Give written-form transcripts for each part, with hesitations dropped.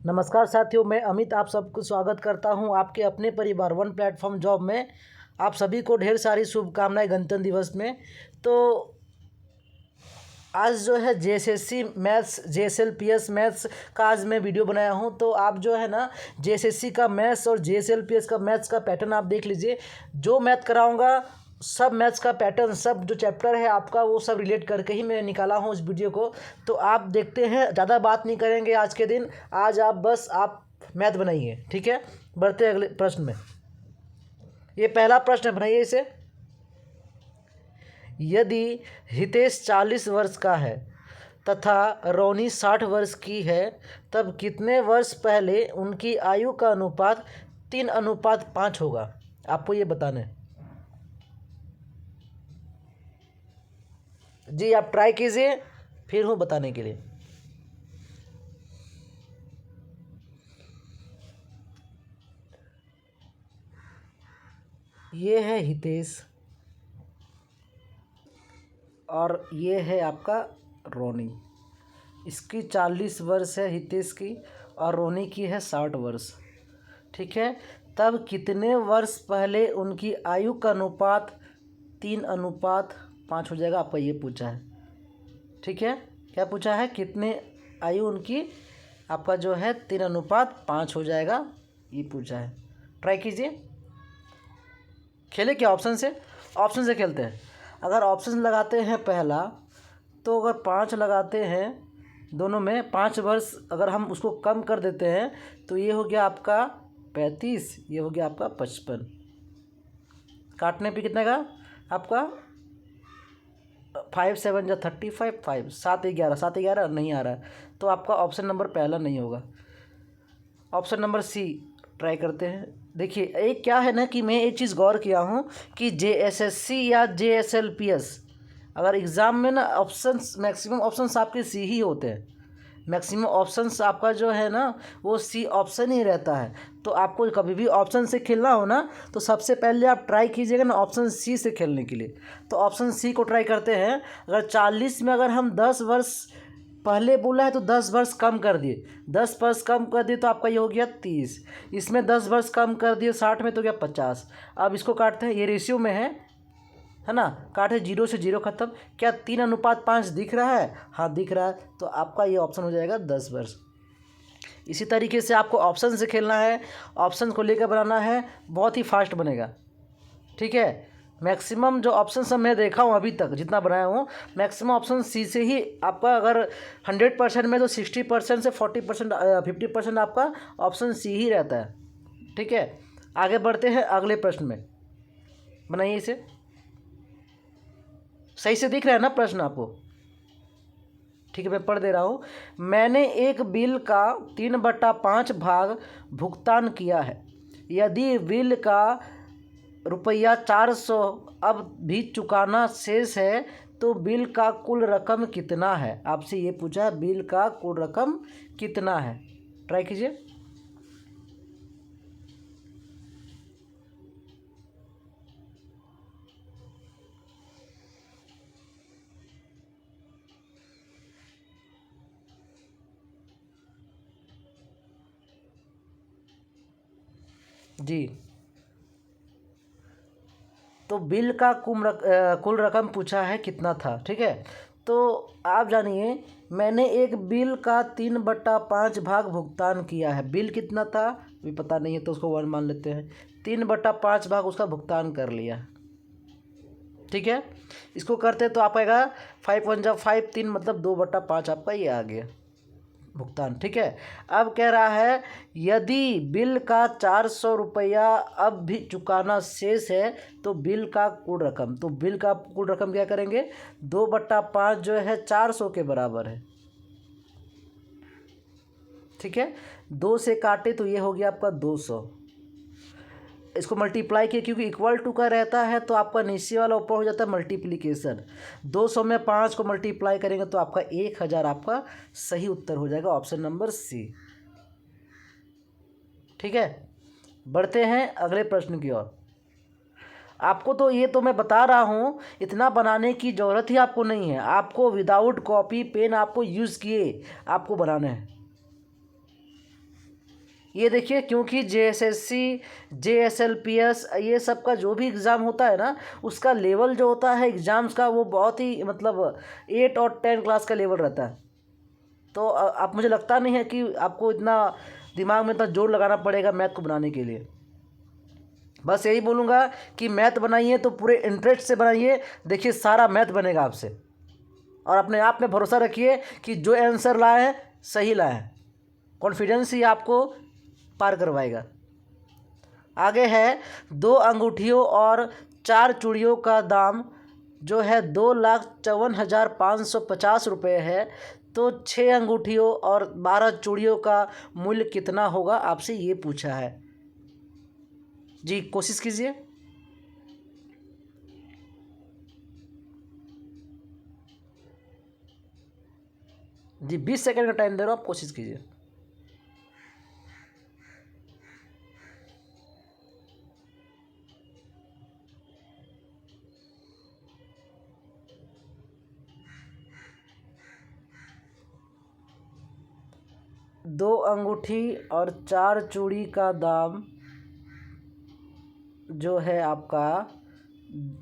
नमस्कार साथियों, मैं अमित आप सबको स्वागत करता हूं आपके अपने परिवार वन प्लेटफॉर्म जॉब में। आप सभी को ढेर सारी शुभकामनाएं गणतंत्र दिवस में। तो आज जो है जेएसएससी मैथ्स जेएसएलपीएस मैथ्स का आज मैं वीडियो बनाया हूं। तो आप जो है ना जेएसएससी का मैथ्स और जेएसएलपीएस का मैथ्स का पैटर्न आप देख लीजिए। जो मैथ कराऊंगा सब मैथ्स का पैटर्न, सब जो चैप्टर है आपका वो सब रिलेट करके ही मैं निकाला हूँ इस वीडियो को। तो आप देखते हैं, ज़्यादा बात नहीं करेंगे आज के दिन। आज आप मैथ बनाइए, ठीक है। बढ़ते हैं अगले प्रश्न में। ये पहला प्रश्न है, बनाइए इसे। यदि हितेश 40 वर्ष का है तथा रोनी 60 वर्ष की है, तब कितने वर्ष पहले उनकी आयु का अनुपात 3:5 होगा? आपको ये बताना है जी। आप ट्राई कीजिए, फिर हूँ बताने के लिए। ये है हितेश और ये है आपका रोनी। इसकी 40 वर्ष है हितेश की, और रोनी की है 60 वर्ष, ठीक है। तब कितने वर्ष पहले उनकी आयु का अनुपात 3:5 हो जाएगा? आपका ये पूछा है, ठीक है। क्या पूछा है? कितने आयु उनकी आपका जो है 3:5 हो जाएगा, ये पूछा है। ट्राई कीजिए। खेले क्या ऑप्शन से? ऑप्शन से खेलते हैं। अगर ऑप्शन लगाते हैं पहला, तो अगर 5 लगाते हैं दोनों में, 5 वर्ष अगर हम उसको कम कर देते हैं तो ये हो गया आपका 35, ये हो गया आपका 55। काटने पे कितना का आपका 5 7 जा 35, 5 7 11 7 11 नहीं आ रहा है, तो आपका ऑप्शन नंबर पहला नहीं होगा। ऑप्शन नंबर सी ट्राई करते हैं। देखिए, एक क्या है ना कि मैं एक चीज़ गौर किया हूँ कि जेएसएससी या जेएसएलपीएस अगर एग्ज़ाम में ना ऑप्शंस, मैक्सिमम ऑप्शंस आपके सी ही होते हैं। मैक्सिमम ऑप्शंस आपका जो है ना वो सी ऑप्शन ही रहता है। तो आपको कभी भी ऑप्शन से खेलना हो ना, तो सबसे पहले आप ट्राई कीजिएगा ना ऑप्शन सी से खेलने के लिए। तो ऑप्शन सी को ट्राई करते हैं। अगर 40 में अगर हम 10 वर्ष पहले बोला है तो 10 वर्ष कम कर दिए, 10 वर्ष कम कर दिए तो आपका ये हो गया 30। इसमें 10 वर्ष कम कर दिए 60 में तो गया 50। अब इसको काटते हैं, ये रेशियो में है ना। काटे 0 से 0 खत्म। क्या 3:5 दिख रहा है? हाँ दिख रहा है, तो आपका ये ऑप्शन हो जाएगा 10 वर्ष। इसी तरीके से आपको ऑप्शन से खेलना है, ऑप्शन को लेकर बनाना है, बहुत ही फास्ट बनेगा, ठीक है। मैक्सिमम जो ऑप्शन सब मैं देखा हूँ अभी तक जितना बनाया हूँ, मैक्सिमम ऑप्शन सी से ही आपका, अगर 100% में तो 60% से 40% 50% आपका ऑप्शन सी ही रहता है, ठीक है। आगे बढ़ते हैं अगले प्रश्न में। बनाइए इसे। सही से दिख रहा है ना प्रश्न आपको? ठीक है, मैं पढ़ दे रहा हूँ। मैंने एक बिल का 3/5 भाग भुगतान किया है। यदि बिल का ₹400 अब भी चुकाना शेष है, तो बिल का कुल रकम कितना है? आपसे ये पूछा है, बिल का कुल रकम कितना है? ट्राई कीजिए। जी, तो बिल का कुल रकम पूछा है कितना था, ठीक है। तो आप जानिए, मैंने एक बिल का 3/5 भाग भुगतान किया है। बिल कितना था अभी पता नहीं है, तो उसको 1 मान लेते हैं। 3/5 भाग उसका भुगतान कर लिया, ठीक है। इसको करते तो आप आएगा 5 1 जा 5, 3 मतलब 2/5 आपका ये आ गया भुगतान, ठीक है। अब कह रहा है यदि बिल का 400 रुपया अब भी चुकाना शेष है, तो बिल का कुल रकम, तो बिल का कुल रकम क्या करेंगे? 2/5 जो है 400 के बराबर है, ठीक है। 2 से काटे तो ये हो गया आपका 200। इसको मल्टीप्लाई किए, क्योंकि इक्वल टू का रहता है तो आपका नीचे वाला ऊपर हो जाता है मल्टीप्लिकेशन। 200 में 5 को मल्टीप्लाई करेंगे तो आपका 1000 आपका सही उत्तर हो जाएगा, ऑप्शन नंबर सी, ठीक है। बढ़ते हैं अगले प्रश्न की ओर। आपको तो ये तो मैं बता रहा हूँ, इतना बनाने की ज़रूरत ही आपको नहीं है। आपको विदाउट कॉपी पेन आपको यूज़ किए आपको बनाना है। ये देखिए, क्योंकि JSSC JSLPS ये सब का जो भी एग्ज़ाम होता है ना, उसका लेवल जो होता है एग्ज़ाम्स का, वो बहुत ही मतलब 8 और 10 क्लास का लेवल रहता है। तो आप, मुझे लगता नहीं है कि आपको इतना दिमाग में इतना जोर लगाना पड़ेगा मैथ को बनाने के लिए। बस यही बोलूँगा कि मैथ बनाइए तो पूरे इंटरेस्ट से बनाइए, देखिए सारा मैथ बनेगा आपसे। और अपने आप में भरोसा रखिए कि जो आंसर लाए हैं सही लाए हैं, कॉन्फिडेंस ही आपको पार करवाएगा। आगे है, 2 अंगूठियों और 4 चूड़ियों का दाम जो है 2,54,550 रुपये है, तो 6 अंगूठियों और 12 चूड़ियों का मूल्य कितना होगा, आपसे ये पूछा है जी। कोशिश कीजिए। जी 20 सेकंड का टाइम दे रहा हूँ, आप कोशिश कीजिए। दो अंगूठी और 4 चूड़ी का दाम जो है आपका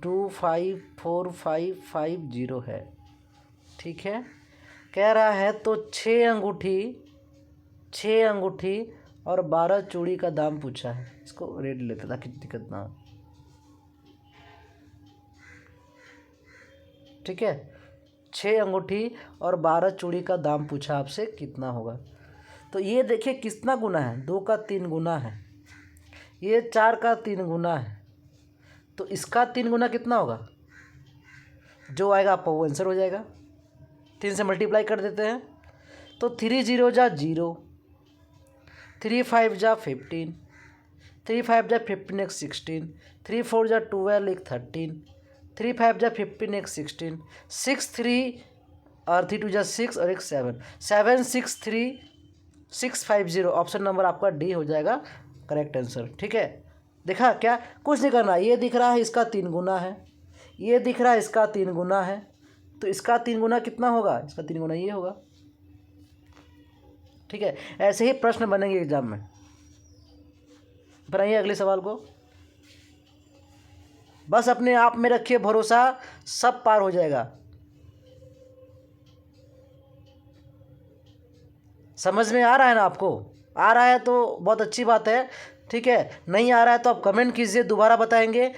254550 है, ठीक है। कह रहा है तो 6 अंगूठी और 12 चूड़ी का दाम पूछा है। इसको रेड लेते ताकि दिक्कत ना हो, ठीक है। 6 अंगूठी और 12 चूड़ी का दाम पूछा आपसे, कितना होगा। तो ये देखिए कितना गुना है, 2 का 3 गुना है, ये 4 का 3 गुना है, तो इसका 3 गुना कितना होगा, जो आएगा आपका वो आंसर हो जाएगा। 3 से मल्टीप्लाई कर देते हैं तो 3 0 जा 0, 3 5 जा 15, 3 5 जा 15 एक 16, 3 4 जा 12 एक 13, 3 5 जा 15 एक 16, 6 3 और 3 2 जा 6 और एक 7 7 6 3 6 5 0। ऑप्शन नंबर आपका डी हो जाएगा करेक्ट आंसर, ठीक है। देखा क्या, कुछ नहीं करना, ये दिख रहा है इसका 3 गुना है, ये दिख रहा है इसका 3 गुना है, तो इसका 3 गुना कितना होगा, इसका 3 गुना ये होगा, ठीक है। ऐसे ही प्रश्न बनेंगे एग्जाम में। बनाइए अगले सवाल को, बस अपने आप में रखिए भरोसा, सब पार हो जाएगा। समझ में आ रहा है ना आपको, आ रहा है तो बहुत अच्छी बात है, ठीक है। नहीं आ रहा है तो आप कमेंट कीजिए, दोबारा बताएंगे।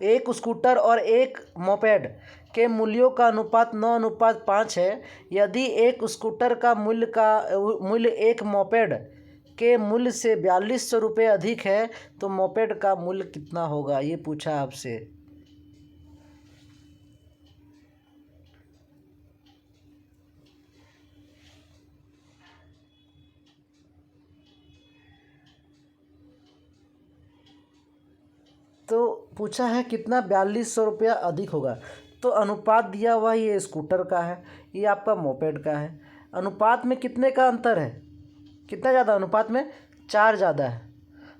एक स्कूटर और एक मोपेड के मूल्यों का अनुपात 9:5 है। यदि एक स्कूटर का मूल्य एक मोपेड के मूल्य से 4200 रुपये अधिक है तो मोपेड का मूल्य कितना होगा, ये पूछा आपसे। तो पूछा है कितना, 4200 रुपया अधिक होगा। तो अनुपात दिया हुआ ये स्कूटर का है, ये आपका मोपेड का है। अनुपात में कितने का अंतर है, कितना ज़्यादा, अनुपात में 4 ज़्यादा है,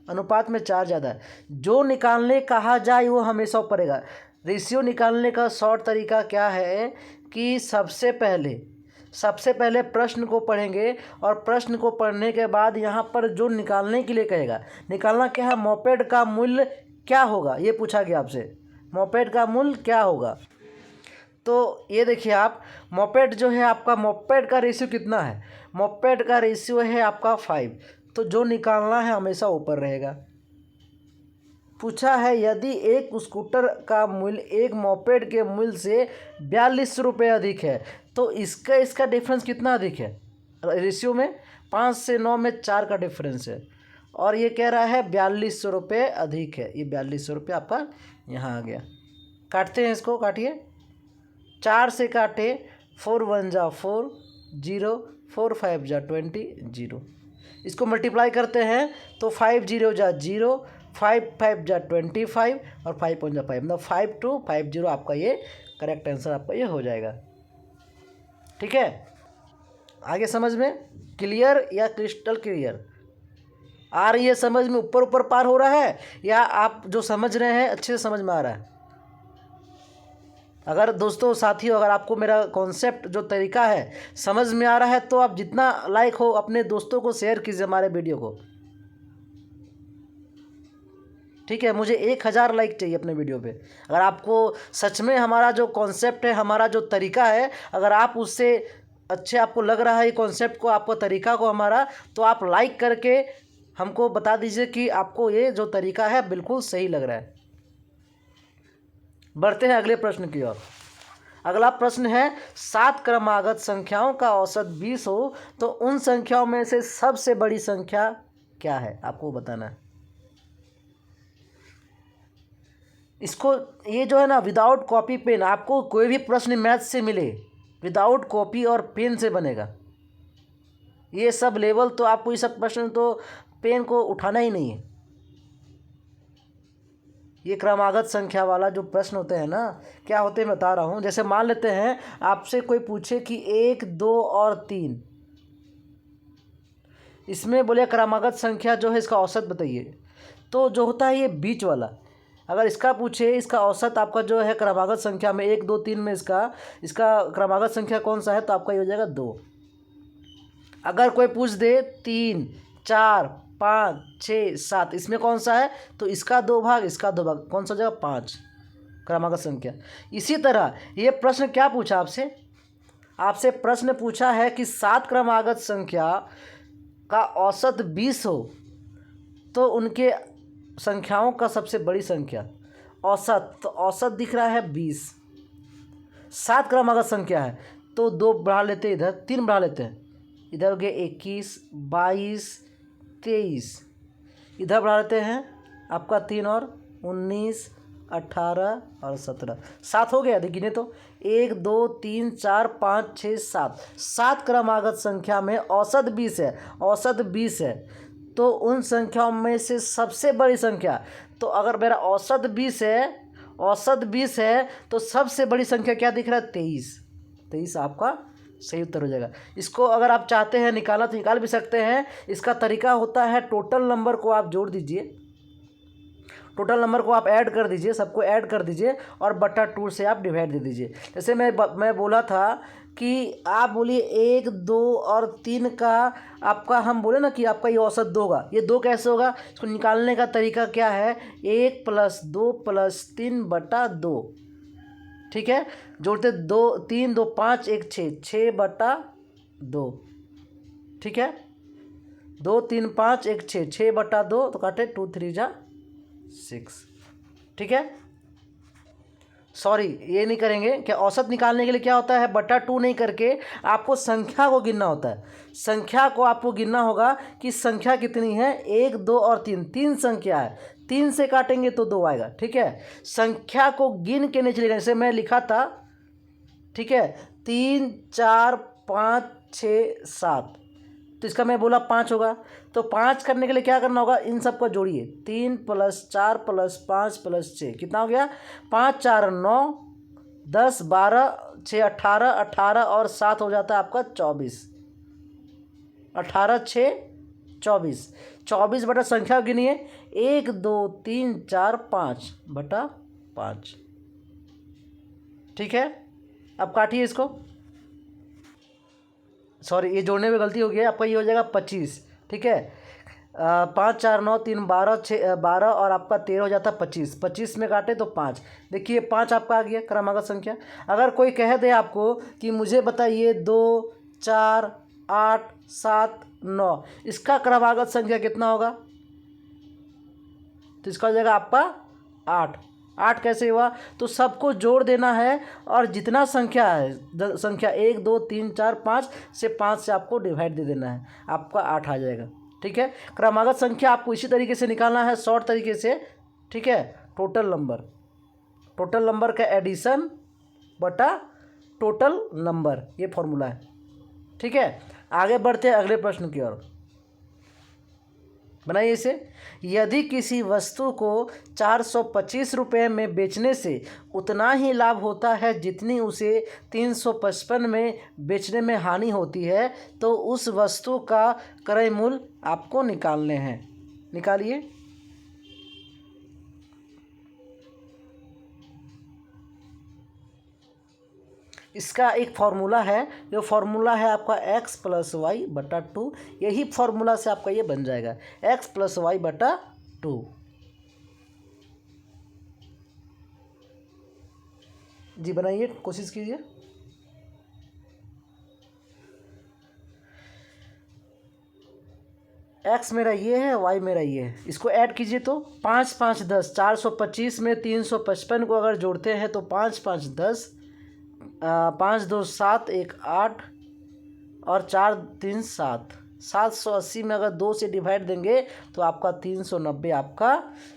अनुपात में 4 ज़्यादा है। जो निकालने कहा जाए वो हमेशा ऊपरेगा। रेशियो निकालने का शॉर्ट तरीका क्या है कि सबसे पहले प्रश्न को पढ़ेंगे और प्रश्न को पढ़ने के बाद यहाँ पर जो निकालने के लिए कहेगा, निकालना क्या है, मोपेड का मूल्य क्या होगा, ये पूछा गया आपसे, मोपेड का मूल्य क्या होगा। तो ये देखिए आप, मोपेड जो है आपका, मोपेड का रेशियो कितना है, मोपेड का रेशियो है आपका 5, तो जो निकालना है हमेशा ऊपर रहेगा। पूछा है यदि एक स्कूटर का मूल्य एक मोपेड के मूल्य से 4200 रुपये अधिक है तो इसका डिफरेंस कितना अधिक है, रेशियो में 5 से 9 में 4 का डिफरेंस है, और ये कह रहा है 4200 रुपये अधिक है। ये 4200 रुपये आपका यहाँ आ गया। काटते हैं इसको, काटिए, 4 से काटे, 4 1 जा 4 0, 4 5 जा 20 0। इसको मल्टीप्लाई करते हैं तो 5 0 जा 0, 5 5 जा 25 और 5 1 जा 5, मतलब 5250 आपका ये करेक्ट आंसर आपका ये हो जाएगा, ठीक है। आगे समझ में क्लियर या क्रिस्टल क्लियर आ रही है समझ में? ऊपर ऊपर पार हो रहा है या आप जो समझ रहे हैं अच्छे से समझ में आ रहा है? अगर दोस्तों साथियों अगर आपको मेरा कॉन्सेप्ट जो तरीका है समझ में आ रहा है तो आप जितना लाइक हो अपने दोस्तों को शेयर कीजिए हमारे वीडियो को। ठीक है, मुझे 1000 लाइक चाहिए अपने वीडियो पे। अगर आपको सच में हमारा जो कॉन्सेप्ट है, हमारा जो तरीका है, अगर आप उससे अच्छे आपको लग रहा है ये कॉन्सेप्ट को, आपको तरीका को हमारा, तो आप लाइक करके हमको बता दीजिए कि आपको ये जो तरीका है बिल्कुल सही लग रहा है। बढ़ते हैं अगले प्रश्न की ओर। अगला प्रश्न है 7 क्रमागत संख्याओं का औसत 20 हो तो उन संख्याओं में से सबसे बड़ी संख्या क्या है? आपको बताना है इसको। ये जो है ना विदाउट कॉपी पेन, आपको कोई भी प्रश्न मैथ से मिले विदाउट कॉपी और पेन से बनेगा। ये सब लेवल तो आपको ये सब प्रश्न तो पेन को उठाना ही नहीं है। ये क्रमागत संख्या वाला जो प्रश्न होते हैं ना, क्या होते हैं मैं बता रहा हूँ। जैसे मान लेते हैं आपसे कोई पूछे कि 1, 2 और 3, इसमें बोले क्रमागत संख्या जो है इसका औसत बताइए, तो जो होता है ये बीच वाला, अगर इसका पूछे इसका औसत आपका जो है क्रमागत संख्या में 1, 2, 3 में इसका क्रमागत संख्या कौन सा है, तो आपका ये हो जाएगा 2। अगर कोई पूछ दे 3, 4, 5, 6, 7 इसमें कौन सा है, तो इसका 2 भाग इसका 2 भाग कौन सा हो जाएगा 5 क्रमागत संख्या। इसी तरह ये प्रश्न क्या पूछा आपसे प्रश्न पूछा है कि 7 क्रमागत संख्या का औसत 20 हो तो उनके संख्याओं का सबसे बड़ी संख्या औसत, तो औसत दिख रहा है 20। 7 क्रमागत संख्या है तो 2 बढ़ा लेते हैं, इधर 3 बढ़ा लेते हैं, इधर हो गया 21, 22, 23, इधर बढ़ा लेते हैं आपका 3 और 19, 18 और 17, 7 हो गया। देखिए तो 1, 2, 3, 4, 5, 6, 7, 7 क्रमागत संख्या में औसत 20 है, औसत 20 है तो उन संख्याओं में से सबसे बड़ी संख्या, तो अगर मेरा औसत 20 है तो सबसे बड़ी संख्या क्या दिख रहा है 23 आपका सही उत्तर हो जाएगा। इसको अगर आप चाहते हैं निकालना तो निकाल भी सकते हैं। इसका तरीका होता है टोटल नंबर को आप जोड़ दीजिए, टोटल नंबर को आप ऐड कर दीजिए, सबको ऐड कर दीजिए और बटा 2 से आप डिवाइड दे दीजिए। जैसे मैं बोला था कि आप बोलिए 1, 2 और 3 का आपका, हम बोले ना कि आपका ये औसत 2 होगा, ये 2 कैसे होगा, इसको निकालने का तरीका क्या है, 1 + 2 + 3 बटा 2। ठीक है, जोड़ते 2, 3, 2, 5, 1, 6 बटा 2। ठीक है, 2, 3, 5, 1, 6 बटा 2, तो काटे 2, 3 जा 6। ठीक है, सॉरी ये नहीं करेंगे, क्या औसत निकालने के लिए क्या होता है, बटा 2 नहीं करके आपको संख्या को गिनना होता है। संख्या को आपको गिनना होगा कि संख्या कितनी है, 1, 2 और 3, 3 संख्या है, 3 से काटेंगे तो 2 आएगा। ठीक है, संख्या को गिन के नहीं चलेगा, जैसे मैं लिखा था, ठीक है 3, 4, 5, 6, 7, तो इसका मैं बोला 5 होगा, तो 5 करने के लिए क्या करना होगा, इन सबको जोड़िए, 3 + 4 + 5 + 6 कितना हो गया, 5, 4, 9, 10, 12, 6, 18, 18 और 7 हो जाता है आपका 24, 18, 6, 24, 24 बटा संख्या गिनिए, 1, 2, 3, 4, 5 बटा 5। ठीक है, अब काटिए इसको, सॉरी ये जोड़ने में गलती हो गई है, आपका ये हो जाएगा 25। ठीक है, 5, 4, 9, 3, 12, 6, 12 और आपका 13 हो जाता है 25, 25 में काटे तो 5, देखिए 5 आपका आ गया क्रमागत संख्या। अगर कोई कह दे आपको कि मुझे बताइए 2, 4, 8, 7, 9 इसका क्रमागत संख्या कितना होगा, तो इसका हो जाएगा आपका 8। 8 कैसे हुआ, तो सबको जोड़ देना है और जितना संख्या है, संख्या 1, 2, 3, 4, 5 से 5 से आपको डिवाइड दे देना है, आपका 8 आ जाएगा। ठीक है, क्रमागत संख्या आपको इसी तरीके से निकालना है, शॉर्ट तरीके से। ठीक है, टोटल नंबर का एडिशन बटा टोटल नंबर, ये फॉर्मूला है। ठीक है, आगे बढ़ते हैं अगले प्रश्न की ओर। बनाइए इसे। यदि किसी वस्तु को 425 रुपये में बेचने से उतना ही लाभ होता है जितनी उसे 355 में बेचने में हानि होती है, तो उस वस्तु का क्रय मूल्य आपको निकालने हैं। निकालिए। इसका एक फार्मूला है, जो फार्मूला है आपका x + y/2। यही फार्मूला से आपका ये बन जाएगा x + y/2। जी बनाइए, कोशिश कीजिए। x मेरा ये है, y मेरा ये है। इसको ऐड कीजिए तो 5 5 10, 425 में 355 को अगर जोड़ते हैं तो 5 5 10, 5 2 7, 1 8 और 4 3 7। 780 में अगर 2 से डिवाइड देंगे तो आपका 390 आपका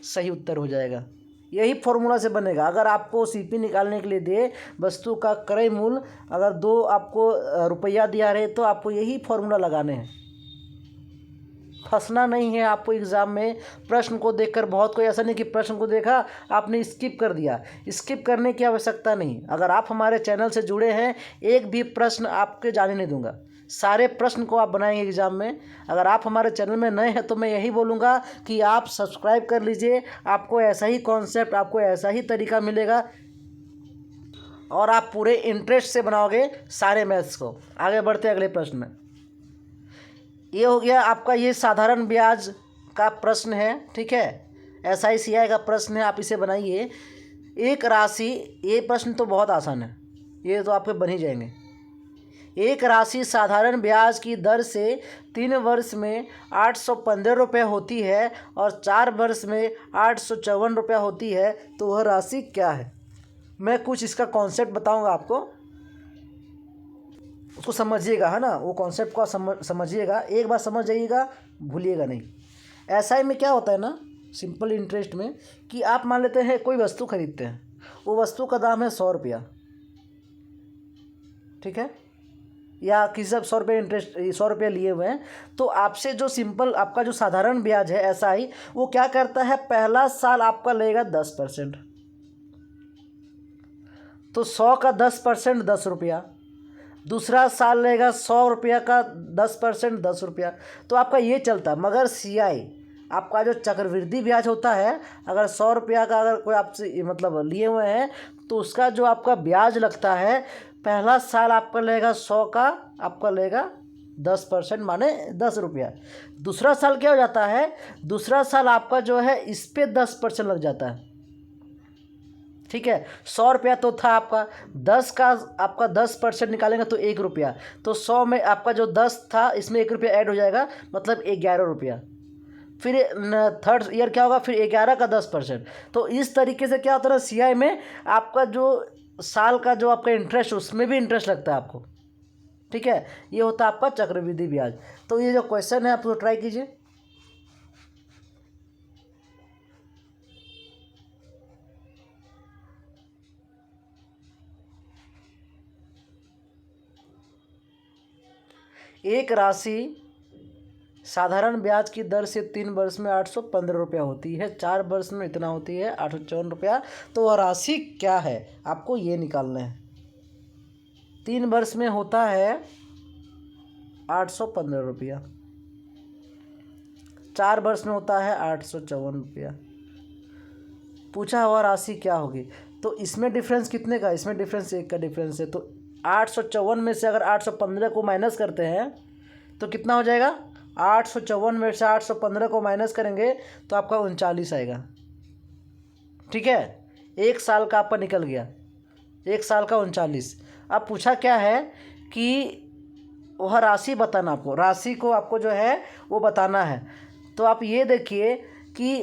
सही उत्तर हो जाएगा। यही फॉर्मूला से बनेगा। अगर आपको सीपी निकालने के लिए दे, वस्तु का क्रय मूल्य अगर 2 आपको रुपया दिया रहे, तो आपको यही फॉर्मूला लगाने हैं। फंसना नहीं है आपको एग्ज़ाम में। प्रश्न को देखकर बहुत कोई ऐसा नहीं कि प्रश्न को देखा आपने स्किप कर दिया। स्किप करने की आवश्यकता नहीं। अगर आप हमारे चैनल से जुड़े हैं, एक भी प्रश्न आपके जाने नहीं दूंगा। सारे प्रश्न को आप बनाएंगे एग्ज़ाम में। अगर आप हमारे चैनल में नए हैं तो मैं यही बोलूँगा कि आप सब्सक्राइब कर लीजिए। आपको ऐसा ही कॉन्सेप्ट, आपको ऐसा ही तरीका मिलेगा और आप पूरे इंटरेस्ट से बनाओगे सारे मैथ्स को। आगे बढ़ते अगले प्रश्न में। ये हो गया आपका, ये साधारण ब्याज का प्रश्न है, ठीक है। SICI का प्रश्न है, आप इसे बनाइए। एक राशि, ये प्रश्न तो बहुत आसान है, ये तो आपके बन ही जाएंगे। एक राशि साधारण ब्याज की दर से 3 वर्ष में 815 रुपये होती है और 4 वर्ष में 854 रुपये होती है, तो वह राशि क्या है? मैं कुछ इसका कॉन्सेप्ट बताऊंगा आपको, उसको समझिएगा, है ना। वो कॉन्सेप्ट को समझिएगा, एक बार समझ जाइएगा, भूलिएगा नहीं। SI में क्या होता है ना, सिंपल इंटरेस्ट में, कि आप मान लेते हैं कोई वस्तु खरीदते हैं, वो वस्तु का दाम है 100 रुपया, ठीक है, या किसी से 100 रुपये इंटरेस्ट, 100 रुपये लिए हुए हैं, तो आपसे जो सिंपल आपका जो साधारण ब्याज है SI, वो क्या करता है, पहला साल आपका लेगा 10%, तो 100 का 10% 10 रुपया। दूसरा साल लेगा 100 रुपया का 10% 10 रुपया। तो आपका ये चलता है। मगर CI आपका जो चक्रवृद्धि ब्याज होता है, अगर 100 रुपया का अगर कोई आपसे मतलब लिए हुए हैं, तो उसका जो आपका ब्याज लगता है, पहला साल आपका लेगा 100 का, आपका लेगा 10%, माने 10 रुपया। दूसरा साल क्या हो जाता है, दूसरा साल आपका जो है इस पर 10% लग जाता है, ठीक है। 100 रुपया तो था आपका, 10 का आपका 10% निकालेंगे तो 1 रुपया, तो 100 में आपका जो 10 था, इसमें 1 रुपया ऐड हो जाएगा, मतलब 11 रुपया। फिर थर्ड ईयर क्या होगा, फिर 11 का 10%। तो इस तरीके से क्या होता है, CI में आपका जो साल का जो आपका इंटरेस्ट, उसमें भी इंटरेस्ट लगता है आपको, ठीक है। ये होता है आपका चक्रवृद्धि ब्याज। तो ये जो क्वेश्चन है आप तो ट्राई कीजिए। एक राशि साधारण ब्याज की दर से 3 वर्ष में 815 रुपया होती है, 4 वर्ष में इतना होती है 854 रुपया, तो वह राशि क्या है, आपको ये निकालना है। 3 वर्ष में होता है 815 रुपया, 4 वर्ष में होता है 854 रुपया। पूछा हुआ राशि क्या होगी, तो इसमें डिफरेंस कितने का, इसमें डिफरेंस 1 का डिफरेंस है। तो 854 में से अगर 815 को माइनस करते हैं तो कितना हो जाएगा, 854 में से 815 को माइनस करेंगे तो आपका 39 आएगा, ठीक है। 1 साल का आपका निकल गया, 1 साल का 39। अब पूछा क्या है कि वह राशि बताना, आपको राशि को आपको जो है वो बताना है। तो आप ये देखिए कि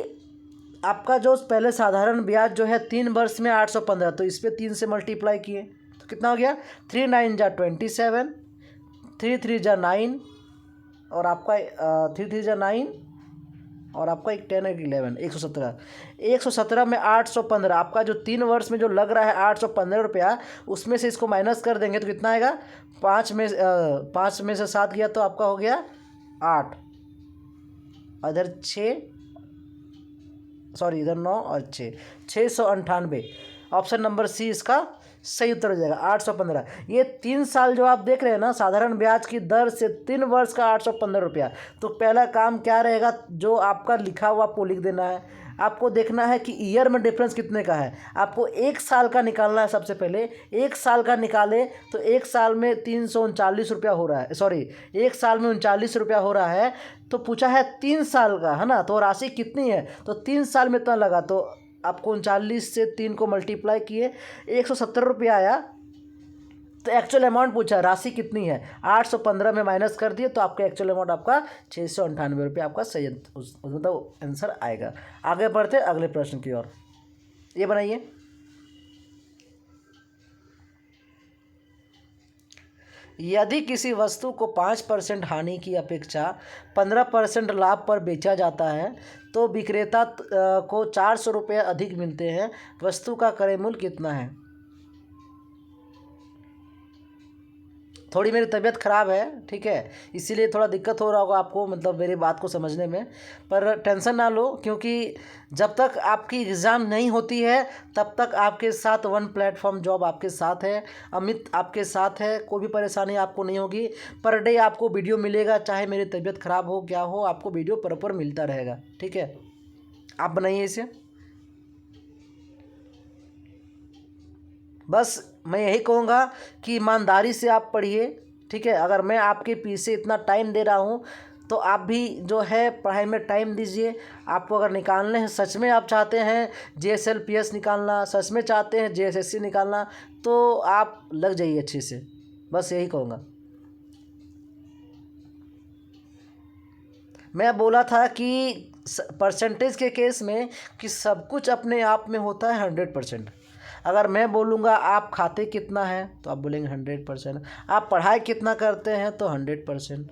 आपका जो पहले साधारण ब्याज जो है 3 वर्ष में 815, तो इस पर 3 से मल्टीप्लाई किए तो कितना हो गया, 3 9 जा 27, 3 3 जा 9, और आपका 3 3 जा 9, और आपका एक 10 11 117। 117 में 815, आपका जो 3 वर्ष में जो लग रहा है 815 रुपया, उसमें से इसको माइनस कर देंगे तो कितना आएगा, 5 में से 7 गया तो आपका हो गया 8, इधर 6, सॉरी इधर 9 और 6, 698। ऑप्शन नंबर सी इसका सही उत्तर हो जाएगा, 815। ये 3 साल जो आप देख रहे हैं ना, साधारण ब्याज की दर से 3 वर्ष का 815 रुपया। तो पहला काम क्या रहेगा, जो आपका लिखा हुआ आपको लिख देना है। आपको देखना है कि ईयर में डिफरेंस कितने का है। आपको 1 साल का निकालना है। सबसे पहले 1 साल का निकाले तो 1 साल में 339 रुपया हो रहा है, सॉरी 1 साल में 39 रुपया हो रहा है। तो पूछा है 3 साल का, है ना, तो राशि कितनी है, तो 3 साल में इतना लगा, तो आपको 39 से 3 को मल्टीप्लाई किए 170 रुपया आया। तो एक्चुअल अमाउंट पूछा, राशि कितनी है, 815 में माइनस कर दिए तो आपका एक्चुअल अमाउंट आपका 698 रुपये आपका सही मतलब आंसर आएगा। आगे बढ़ते अगले प्रश्न की ओर। ये बनाइए, यदि किसी वस्तु को 5% हानि की अपेक्षा 15% लाभ पर बेचा जाता है तो विक्रेता को 400 रुपये अधिक मिलते हैं। वस्तु का क्रय मूल्य कितना है। थोड़ी मेरी तबीयत ख़राब है, ठीक है, इसीलिए थोड़ा दिक्कत हो रहा होगा आपको, मतलब मेरी बात को समझने में। पर टेंशन ना लो, क्योंकि जब तक आपकी एग्ज़ाम नहीं होती है तब तक आपके साथ वन प्लेटफॉर्म जॉब आपके साथ है, अमित आपके साथ है, कोई भी परेशानी आपको नहीं होगी। पर डे आपको वीडियो मिलेगा, चाहे मेरी तबीयत ख़राब हो क्या हो, आपको वीडियो प्रॉपर मिलता रहेगा, ठीक है। आप बनाइए इसे। बस मैं यही कहूँगा कि ईमानदारी से आप पढ़िए, ठीक है। अगर मैं आपके पीछे इतना टाइम दे रहा हूँ तो आप भी जो है पढ़ाई में टाइम दीजिए। आपको अगर निकालने हैं, सच में आप चाहते हैं JSLPS निकालना, सच में चाहते हैं JSSC निकालना, तो आप लग जाइए अच्छे से, बस यही कहूँगा। मैं बोला था कि परसेंटेज के केस में कि सब कुछ अपने आप में होता है 100%। अगर मैं बोलूँगा आप खाते कितना है तो आप बोलेंगे 100%, आप पढ़ाई कितना करते हैं तो 100%,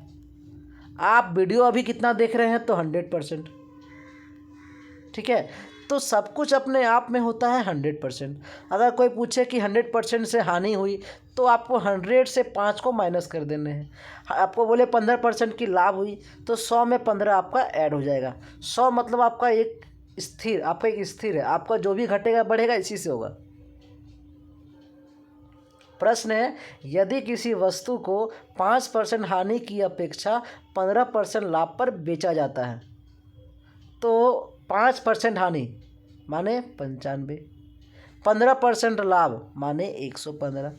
आप वीडियो अभी कितना देख रहे हैं तो 100%, ठीक है। तो सब कुछ अपने आप में होता है 100%। अगर कोई पूछे कि 100% से हानि हुई तो आपको 100 से 5 को माइनस कर देने हैं। आपको बोले 15% की लाभ हुई तो 100 में 15 आपका ऐड हो जाएगा। 100 मतलब आपका एक स्थिर है, आपका जो भी घटेगा बढ़ेगा इसी से होगा। प्रश्न है, यदि किसी वस्तु को 5% हानि की अपेक्षा 15% लाभ पर बेचा जाता है तो 5% हानि माने 95, 15% लाभ माने 115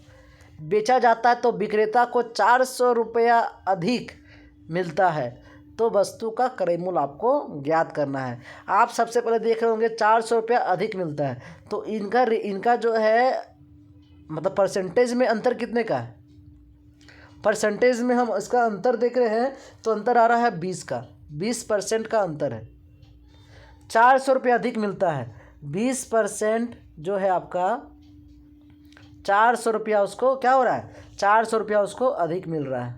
बेचा जाता है तो विक्रेता को 400 रुपया अधिक मिलता है, तो वस्तु का क्रय मूल्य आपको ज्ञात करना है। आप सबसे पहले देख रहे होंगे 400 रुपया अधिक मिलता है, तो इनका जो है मतलब परसेंटेज में अंतर कितने का है। परसेंटेज में हम इसका अंतर देख रहे हैं तो अंतर आ रहा है 20 का, 20% का अंतर है। 400 रुपये अधिक मिलता है, 20% जो है आपका 400 रुपया उसको क्या हो रहा है, 400 रुपया उसको अधिक मिल रहा है,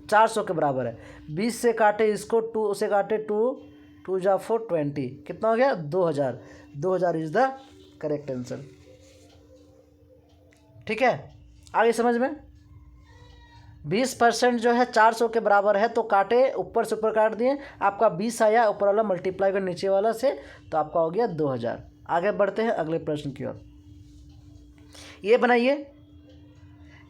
400 के बराबर है। 20 से काटे इसको, 2 से काटे 2 जा 4 20, कितना हो गया 2000। 2000 इज द करेक्ट आंसर, ठीक है। आगे समझ में, 20% जो है 400 के बराबर है तो काटे, ऊपर से ऊपर काट दिए, आपका 20 आया, ऊपर वाला मल्टीप्लाई कर नीचे वाला से, तो आपका हो गया 2000। आगे बढ़ते हैं अगले प्रश्न की ओर। ये बनाइए,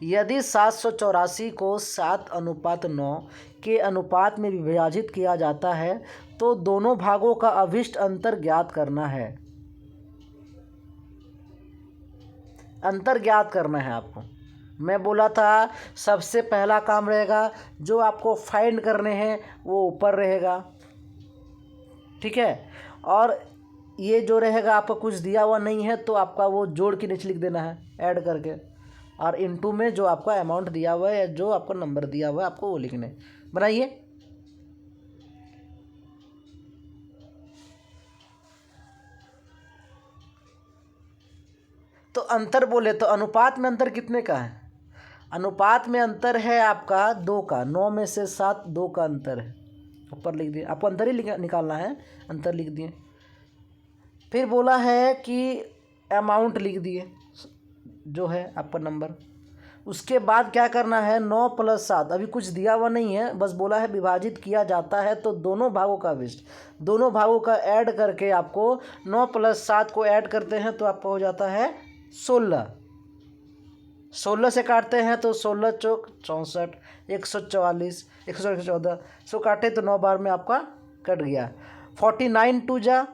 यदि 784 को 7:9 के अनुपात में विभाजित किया जाता है तो दोनों भागों का अभिष्ट अंतर ज्ञात करना है। अंतर ज्ञात करना है आपको। मैं बोला था सबसे पहला काम रहेगा जो आपको फाइंड करने हैं वो ऊपर रहेगा, ठीक है। और ये जो रहेगा आपको कुछ दिया हुआ नहीं है तो आपका वो जोड़ के नीचे लिख देना है ऐड करके, और इनटू में जो आपका अमाउंट दिया हुआ है या जो आपका नंबर दिया हुआ है आपको वो लिखने। बनाइए, तो अंतर बोले तो अनुपात में अंतर कितने का है। अनुपात में अंतर है आपका 2 का, 9 में से 7 2 का अंतर है, ऊपर लिख दिए। आपको अंतर ही निकालना है, अंतर लिख दिए। फिर बोला है कि अमाउंट लिख दिए जो है आपका नंबर, उसके बाद क्या करना है, 9 + 7, अभी कुछ दिया हुआ नहीं है, बस बोला है विभाजित किया जाता है, तो दोनों भागों का विष्ट, दोनों भागों का ऐड करके आपको 9 + 7 को ऐड करते हैं तो आपका हो जाता है 16। 16 से काटते हैं तो 16 चौक 64, 144, 114, सो काटे तो 9 बार में आपका कट गया। 49 2 जा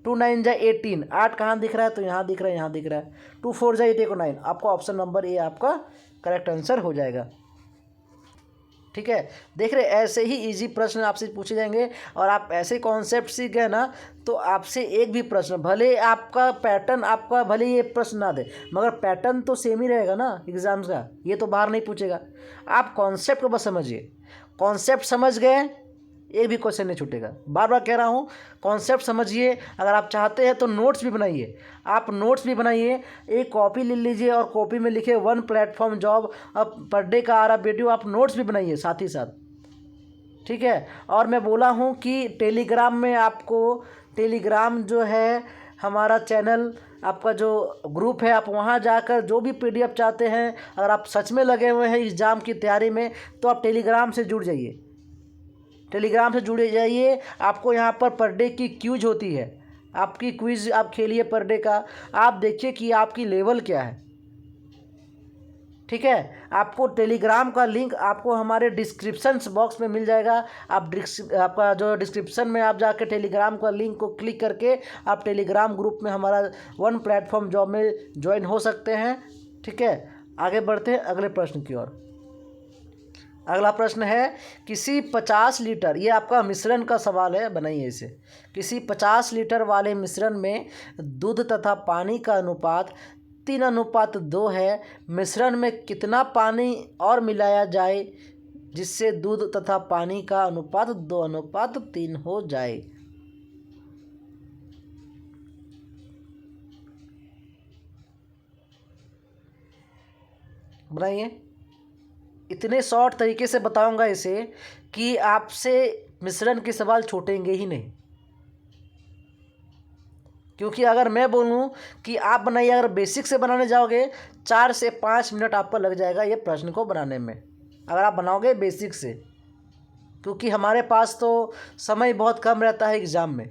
2 9 जा 18, 8 कहाँ दिख रहा है, तो यहाँ दिख रहा है, यहाँ दिख रहा है। 2 4 जा 8 9, आपका ऑप्शन नंबर ए आपका करेक्ट आंसर हो जाएगा। ठीक है, देख रहे ऐसे ही इजी प्रश्न आपसे पूछे जाएंगे, और आप ऐसे कॉन्सेप्ट सीख गए ना तो आपसे एक भी प्रश्न, भले आपका पैटर्न, आपका भले ये प्रश्न ना दे, मगर पैटर्न तो सेम ही रहेगा ना एग्जाम्स का, ये तो बाहर नहीं पूछेगा। आप कॉन्सेप्ट को बस समझिए, कॉन्सेप्ट समझ गए एक भी क्वेश्चन नहीं छूटेगा। बार बार कह रहा हूँ, कॉन्सेप्ट समझिए। अगर आप चाहते हैं तो नोट्स भी बनाइए, आप नोट्स भी बनाइए, एक कॉपी ले लीजिए और कॉपी में लिखे 1 प्लेटफॉर्म जॉब अब पर डे का आ रहा वीडियो, आप नोट्स भी बनाइए साथ ही साथ। ठीक है, और मैं बोला हूँ कि टेलीग्राम में आपको, टेलीग्राम जो है हमारा चैनल, आपका जो ग्रुप है, आप वहाँ जाकर जो भी PDF चाहते हैं, अगर आप सच में लगे हुए हैं एग्ज़ाम की तैयारी में, तो आप टेलीग्राम से जुड़ जाइए, टेलीग्राम से जुड़े जाइए। आपको यहाँ पर डे की क्यूज होती है, आपकी क्विज आप खेलिए पर डे का, आप देखिए कि आपकी लेवल क्या है। ठीक है, आपको टेलीग्राम का लिंक आपको हमारे डिस्क्रिप्शन बॉक्स में मिल जाएगा। आप आपका जो डिस्क्रिप्शन में आप जाकर टेलीग्राम का लिंक को क्लिक करके आप टेलीग्राम ग्रुप में हमारा 1 प्लेटफॉर्म जॉब में ज्वाइन हो सकते हैं। ठीक है, आगे बढ़ते हैं अगले प्रश्न की ओर। अगला प्रश्न है, किसी 50 लीटर, ये आपका मिश्रण का सवाल है, बनाइए इसे। किसी 50 लीटर वाले मिश्रण में दूध तथा पानी का अनुपात 3:2 है। मिश्रण में कितना पानी और मिलाया जाए जिससे दूध तथा पानी का अनुपात 2:3 हो जाए। बनाइए, इतने शॉर्ट तरीके से बताऊंगा इसे कि आपसे मिश्रण के सवाल छूटेंगे ही नहीं। क्योंकि अगर मैं बोलूं कि आप बनाइए, अगर बेसिक से बनाने जाओगे 4 से 5 मिनट आपको लग जाएगा ये प्रश्न को बनाने में, अगर आप बनाओगे बेसिक से। क्योंकि हमारे पास तो समय बहुत कम रहता है एग्ज़ाम में।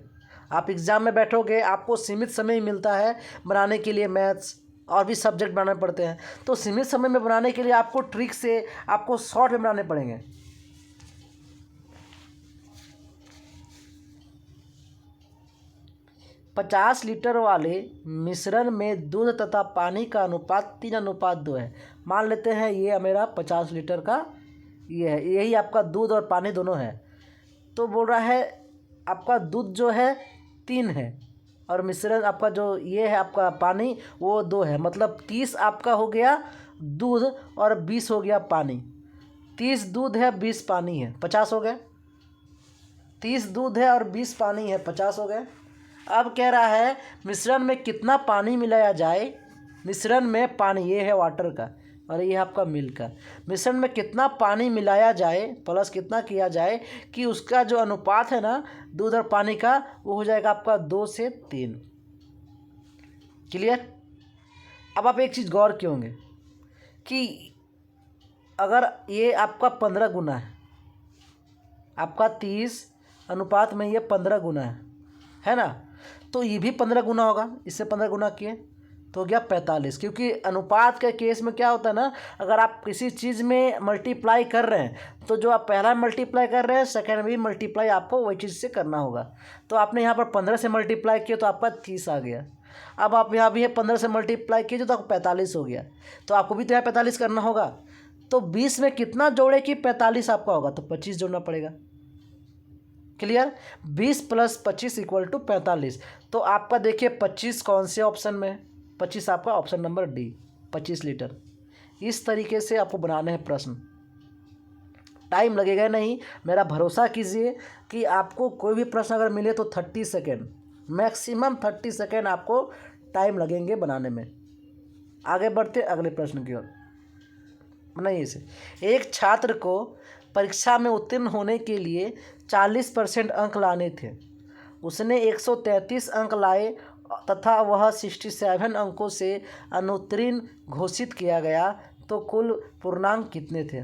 आप एग्ज़ाम में बैठोगे, आपको सीमित समय ही मिलता है बनाने के लिए, मैथ्स और भी सब्जेक्ट बनाने पड़ते हैं, तो सीमित समय में बनाने के लिए आपको ट्रिक से, आपको शॉर्ट में बनाने पड़ेंगे। पचास लीटर वाले मिश्रण में दूध तथा पानी का अनुपात 3:2 है। मान लेते हैं ये मेरा 50 लीटर का ये है, यही आपका दूध और पानी दोनों है। तो बोल रहा है आपका दूध जो है 3 है और मिश्रण आपका जो ये है आपका पानी वो 2 है, मतलब 30 आपका हो गया दूध और 20 हो गया पानी। 30 दूध है 20 पानी है, 50 हो गए। 30 दूध है और 20 पानी है, 50 हो गए। अब कह रहा है मिश्रण में कितना पानी मिलाया जाए, मिश्रण में पानी, ये है वाटर का और ये आपका मिल्क का, मिश्रण में कितना पानी मिलाया जाए प्लस कितना किया जाए कि उसका जो अनुपात है ना दूध और पानी का वो हो जाएगा आपका 2 से 3। क्लियर। अब आप एक चीज़ गौर किए होंगे कि अगर ये आपका 15 गुना है, आपका 30 अनुपात में ये 15 गुना है ना, तो ये भी 15 गुना होगा, इससे 15 गुना किए तो हो गया 45। क्योंकि अनुपात के केस में क्या होता है ना, अगर आप किसी चीज़ में मल्टीप्लाई कर रहे हैं तो जो आप पहला मल्टीप्लाई कर रहे हैं सेकेंड में भी मल्टीप्लाई आपको वही चीज़ से करना होगा। तो आपने यहाँ पर 15 से मल्टीप्लाई किया तो आपका 30 आ गया। अब आप यहाँ भी 15 से मल्टीप्लाई कीजिए तो आपको 45 हो गया, तो आपको भी तो यहाँ 45 करना होगा। तो 20 में कितना जोड़े कि 45 आपका होगा, तो 25 जोड़ना पड़ेगा। क्लियर। 20 + 25 = 45। तो आपका देखिए 25 कौन से ऑप्शन में है, 25 आपका ऑप्शन नंबर डी, 25 लीटर। इस तरीके से आपको बनाने हैं प्रश्न, टाइम लगेगा नहीं, मेरा भरोसा कीजिए कि आपको कोई भी प्रश्न अगर मिले तो 30 सेकेंड, मैक्सिमम 30 सेकेंड आपको टाइम लगेंगे बनाने में। आगे बढ़ते अगले प्रश्न की ओर। बनाइए इसे। एक छात्र को परीक्षा में उत्तीर्ण होने के लिए 40% अंक लाने थे, उसने 133 अंक लाए तथा वह 67 अंकों से अनुत्तीर्ण घोषित किया गया, तो कुल पूर्णांक कितने थे।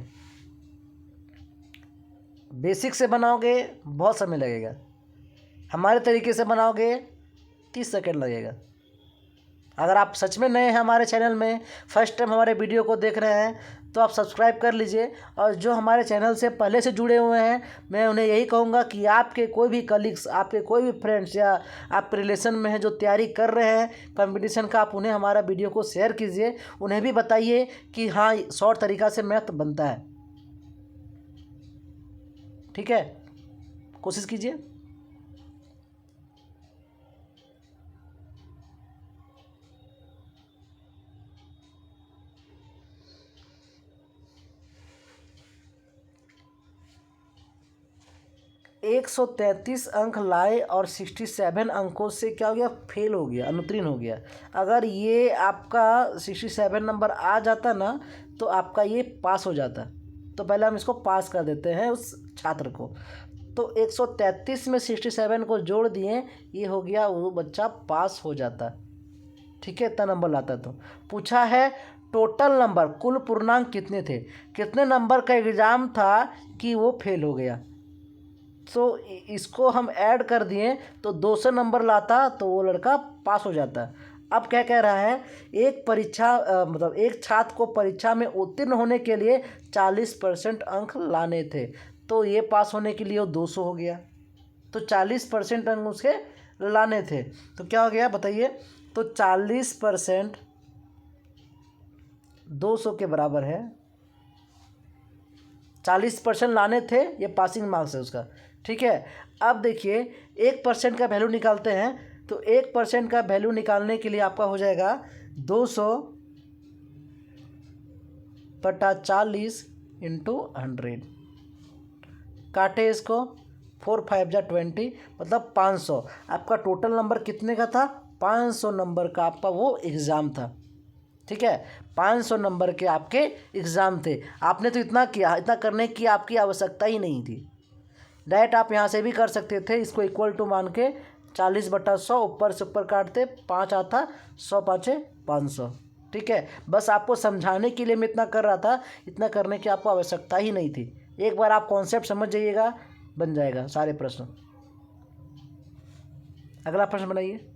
बेसिक से बनाओगे बहुत समय लगेगा, हमारे तरीके से बनाओगे 30 सेकंड लगेगा। अगर आप सच में नए हैं हमारे चैनल में, फर्स्ट टाइम हमारे वीडियो को देख रहे हैं, तो आप सब्सक्राइब कर लीजिए। और जो हमारे चैनल से पहले से जुड़े हुए हैं, मैं उन्हें यही कहूँगा कि आपके कोई भी कलीग्स, आपके कोई भी फ्रेंड्स या आपके रिलेशन में हैं जो तैयारी कर रहे हैं कंपटीशन का, आप उन्हें हमारा वीडियो को शेयर कीजिए। उन्हें भी बताइए कि हाँ, शॉर्ट तरीक़ा से मैथ बनता है। ठीक है, कोशिश कीजिए। एक 133 अंक लाए और 67 अंकों से क्या हो गया, फेल हो गया, अनुत्तीर्ण हो गया। अगर ये आपका 67 नंबर आ जाता ना, तो आपका ये पास हो जाता। तो पहले हम इसको पास कर देते हैं उस छात्र को। तो 133 में 67 को जोड़ दिए, ये हो गया, वो बच्चा पास हो जाता। ठीक है, इतना नंबर लाता। तो पूछा है टोटल नंबर, कुल पूर्णांक कितने थे, कितने नंबर का एग्ज़ाम था कि वो फेल हो गया। तो इसको हम ऐड कर दिए तो 200 नंबर लाता, तो वो लड़का पास हो जाता। अब क्या कह रहा है, एक परीक्षा मतलब एक छात्र को परीक्षा में उत्तीर्ण होने के लिए 40% अंक लाने थे। तो ये पास होने के लिए वो 200 हो गया, तो 40% अंक उसके लाने थे। तो क्या हो गया बताइए, तो 40% 200 के बराबर है। 40% लाने थे, ये पासिंग मार्क्स है उसका। ठीक है, अब देखिए 1% का वैल्यू निकालते हैं। तो 1% का वैल्यू निकालने के लिए आपका हो जाएगा 200 बटा 40 इंटू 100। काटे इसको, 4 5 जा 20, मतलब 500। आपका टोटल नंबर कितने का था, 500 नंबर का आपका वो एग्ज़ाम था। ठीक है, 500 नंबर के आपके एग्ज़ाम थे। आपने तो इतना किया, इतना करने की आपकी आवश्यकता ही नहीं थी। डायरेक्ट आप यहाँ से भी कर सकते थे, इसको इक्वल टू मान के 40/100 ऊपर से ऊपर काटते, 5 आता, 100 5 500। ठीक है, बस आपको समझाने के लिए मैं इतना कर रहा था, इतना करने की आपको आवश्यकता ही नहीं थी। एक बार आप कॉन्सेप्ट समझ जाइएगा, बन जाएगा सारे प्रश्न। अगला प्रश्न बनाइए।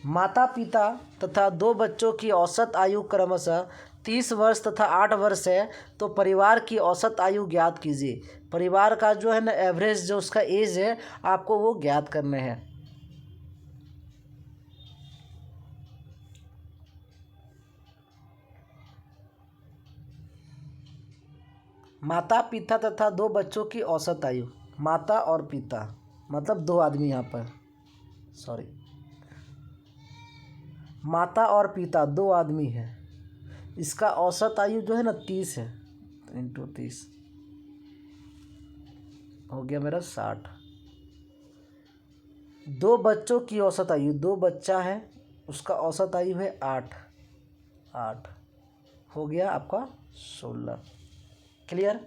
माता पिता तथा 2 बच्चों की औसत आयु क्रमशः 30 वर्ष तथा 8 वर्ष है, तो परिवार की औसत आयु ज्ञात कीजिए। परिवार का जो है ना एवरेज जो उसका एज है, आपको वो ज्ञात करने हैं। माता पिता तथा 2 बच्चों की औसत आयु, माता और पिता मतलब 2 आदमी, यहाँ पर सॉरी, माता और पिता 2 आदमी हैं। इसका औसत आयु जो है ना 30 है, इंटू 30 हो गया मेरा 60। 2 बच्चों की औसत आयु, 2 बच्चा है, उसका औसत आयु है 8 हो गया आपका 16। क्लियर।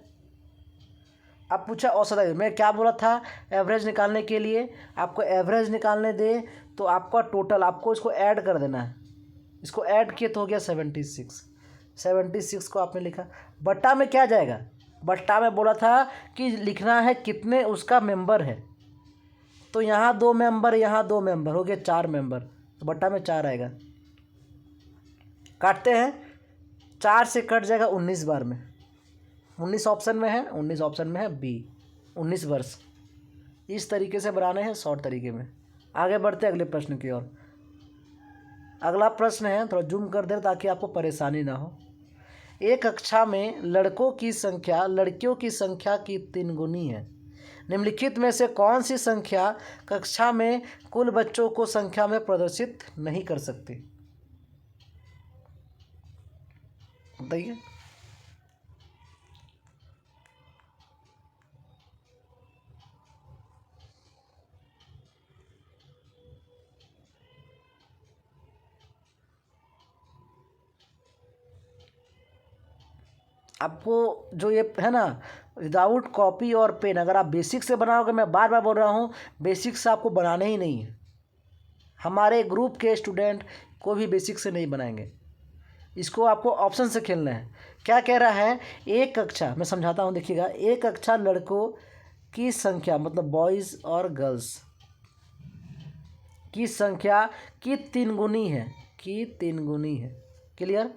अब पूछा औसत आयु, मैं क्या बोला था, एवरेज निकालने के लिए आपको एवरेज निकालने दे तो आपका टोटल, आपको इसको ऐड कर देना है। इसको ऐड किए तो हो गया 76 को आपने लिखा। बट्टा में क्या जाएगा, बट्टा में बोला था कि लिखना है कितने उसका मेंबर है। तो यहाँ 2 मेंबर, यहाँ 2 मेंबर, हो गया 4 मेंबर, तो बट्टा में 4 आएगा। काटते हैं, 4 से कट जाएगा 19 बार में। 19 ऑप्शन में है, 19 ऑप्शन में है बी, 19 वर्ष। इस तरीके से बनाने हैं शॉर्ट तरीके में। आगे बढ़ते अगले प्रश्न की ओर। अगला प्रश्न है, थोड़ा जूम कर दे ताकि आपको परेशानी ना हो। एक कक्षा में लड़कों की संख्या लड़कियों की संख्या की 3 गुनी है। निम्नलिखित में से कौन सी संख्या कक्षा में कुल बच्चों को संख्या में प्रदर्शित नहीं कर सकती, बताइए। आपको जो ये है ना, विदाउट कॉपी और पेन, अगर आप बेसिक से बनाओगे, मैं बार बार बोल रहा हूँ, बेसिक से आपको बनाने ही नहीं है। हमारे ग्रुप के स्टूडेंट को भी बेसिक से नहीं बनाएंगे। इसको आपको ऑप्शन से खेलना है। क्या कह रहा है, एक कक्षा, मैं समझाता हूँ देखिएगा, एक कक्षा लड़कों की संख्या मतलब बॉयज़ और गर्ल्स की संख्या की 3 गुनी है, की 3 गुनी है। क्लियर,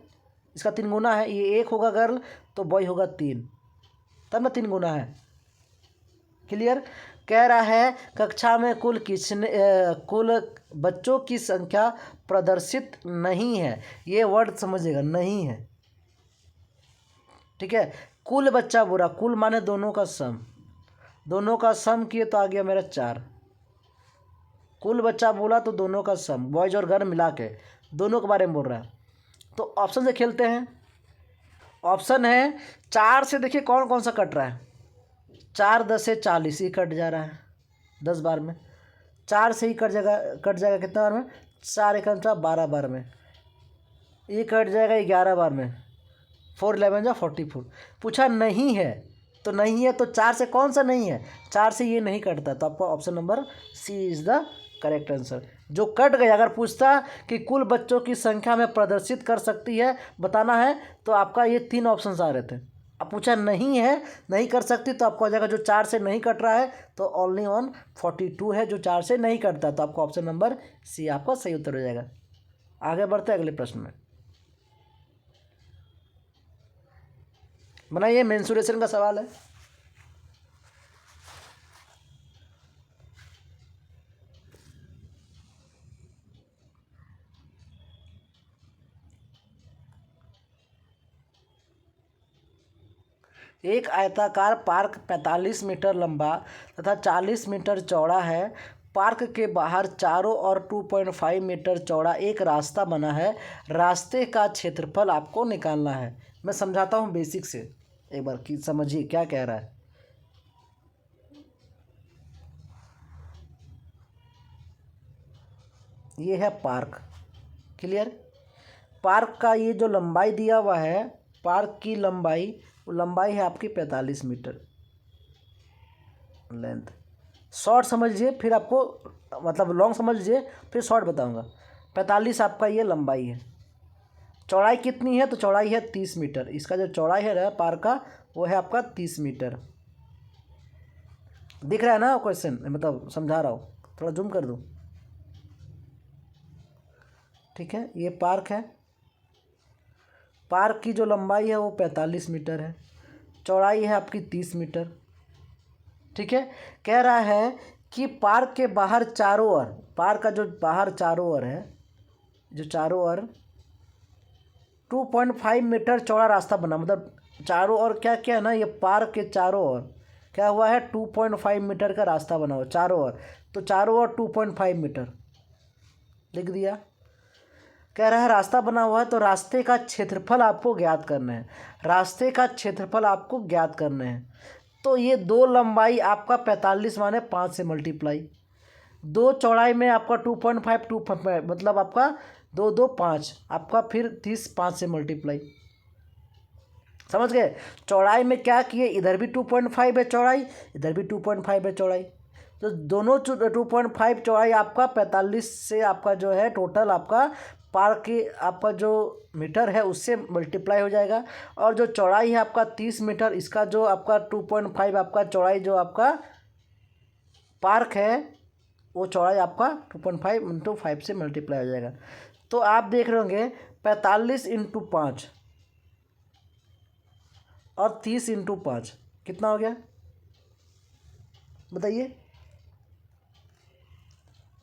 इसका 3 गुना है, ये 1 होगा गर्ल तो बॉय होगा 3, तब ना 3 गुना है। क्लियर, कह रहा है कक्षा में कुल बच्चों की संख्या प्रदर्शित नहीं है, ये वर्ड समझिएगा, नहीं है। ठीक है, कुल बच्चा बुरा, कुल माने दोनों का सम, दोनों का सम किए तो आ गया मेरा 4। कुल बच्चा बोला तो दोनों का सम, बॉयज और गर्ल मिला के दोनों के बारे में बोल रहा है। तो ऑप्शन से खेलते हैं। ऑप्शन है 4 से, देखिए कौन कौन सा कट रहा है। 4 10 से 40, ये कट जा रहा है 10 बार में। 4 से ही कट जाएगा कितना बार में, 4 एक 12 बार में। ये कट जाएगा 11 बार में, 4 11 जा 44। पूछा नहीं है, तो नहीं है, तो 4 से कौन सा नहीं है, 4 से ये नहीं कटता, तो आपका option number C is the correct answer. जो कट गया, अगर पूछता कि कुल बच्चों की संख्या में प्रदर्शित कर सकती है बताना है, तो आपका ये 3 ऑप्शन आ रहे थे। अब पूछा नहीं है, नहीं कर सकती, तो आपको आ जाएगा जो 4 से नहीं कट रहा है, तो ओनली ऑन 42 है जो 4 से नहीं कटता, तो आपका ऑप्शन नंबर सी आपका सही उत्तर हो जाएगा। आगे बढ़ते हैं अगले प्रश्न में। बनाइए, मेंसुरेशन का सवाल है। एक आयताकार पार्क 45 मीटर लंबा तथा 40 मीटर चौड़ा है। पार्क के बाहर चारों ओर 2.5 मीटर चौड़ा एक रास्ता बना है। रास्ते का क्षेत्रफल आपको निकालना है। मैं समझाता हूँ बेसिक से, एक बार कि समझिए क्या कह रहा है। ये है पार्क। क्लियर, पार्क का ये जो लंबाई दिया हुआ है, पार्क की लंबाई, वो लंबाई है आपकी 45 मीटर लेंथ। शॉर्ट समझिए फिर आपको, मतलब लॉन्ग समझ लीजिए फिर शॉर्ट बताऊंगा। 45 आपका ये लंबाई है। चौड़ाई कितनी है, तो चौड़ाई है 30 मीटर। इसका जो चौड़ाई है पार्क का, वो है आपका 30 मीटर। दिख रहा है ना क्वेश्चन, मतलब समझा रहा हूँ, थोड़ा जूम कर दूँ। ठीक है, ये पार्क है। पार्क की जो लंबाई है वो 45 मीटर है, चौड़ाई है आपकी 30 मीटर। ठीक है, कह रहा है कि पार्क के बाहर चारों ओर, पार्क का जो बाहर चारों ओर है, जो चारों ओर 2.5 मीटर चौड़ा रास्ता बना, मतलब चारों ओर क्या क्या है ना, ये पार्क के चारों ओर क्या हुआ है, 2.5 मीटर का रास्ता बना हुआ चारों ओर। तो चारों ओर 2.5 मीटर लिख दिया। कह रहा है रास्ता बना हुआ है, तो रास्ते का क्षेत्रफल आपको ज्ञात करना है। रास्ते का क्षेत्रफल आपको ज्ञात करना है। तो ये 2 लंबाई आपका 45 माने 5 से मल्टीप्लाई, 2 चौड़ाई में आपका 2.5 मतलब आपका 2 2 5, आपका फिर 30 5 से मल्टीप्लाई। समझ गए, चौड़ाई में क्या किए, इधर भी 2.5 है चौड़ाई, इधर भी 2.5 है चौड़ाई, तो दोनों 2.5 चौड़ाई आपका 45 से आपका जो है टोटल आपका पार्क की आपका जो मीटर है उससे मल्टीप्लाई हो जाएगा। और जो चौड़ाई है आपका 30 मीटर, इसका जो आपका 2.5 आपका चौड़ाई जो आपका पार्क है, वो चौड़ाई आपका 2.5 इंटू 5 से मल्टीप्लाई हो जाएगा। तो आप देख रहे होंगे 45 इंटू 5 और 30 इंटू 5 कितना हो गया बताइए।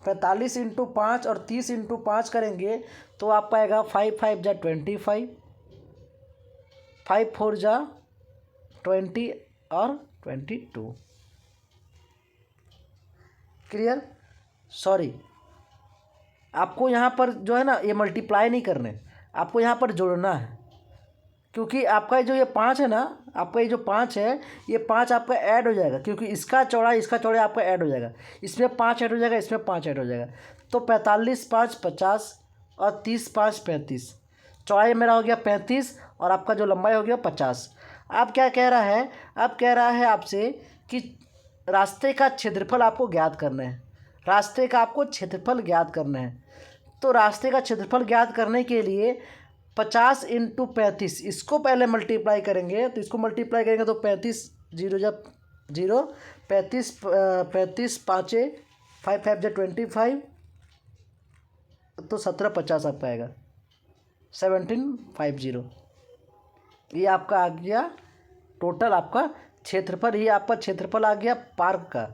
45 इंटू 5 और 30 इंटू 5 करेंगे तो आपका आएगा 5 5 जा 25, 5 4 जा 20 और 22। क्लियर, सॉरी आपको यहाँ पर जो है ना ये मल्टीप्लाई नहीं करने, आपको यहाँ पर जोड़ना है, क्योंकि आपका जो ये 5 है ना, आपका ये जो 5 है, ये 5 आपका ऐड हो जाएगा, क्योंकि इसका चौड़ाई आपका ऐड हो जाएगा, इसमें 5 ऐड हो जाएगा, इसमें 5 ऐड हो जाएगा। तो 45 5 50 और 30 5 35, चौड़ाई मेरा हो गया 35 और आपका जो लंबाई हो गया 50। अब क्या कह रहा है, अब कह रहा है आपसे कि रास्ते का क्षेत्रफल आपको ज्ञात करना है। रास्ते का आपको क्षेत्रफल ज्ञात करना है। तो रास्ते का क्षेत्रफल ज्ञात करने के लिए 50 इंटू 35, इसको पहले मल्टीप्लाई करेंगे, तो इसको मल्टीप्लाई करेंगे तो 35 जीरो जब जीरो 35 पाँचे 5 5 जब 25, तो 1750 आपका आएगा 1750। ये आपका आ गया टोटल आपका क्षेत्रफल। ये आपका क्षेत्रफल आ गया पार्क का,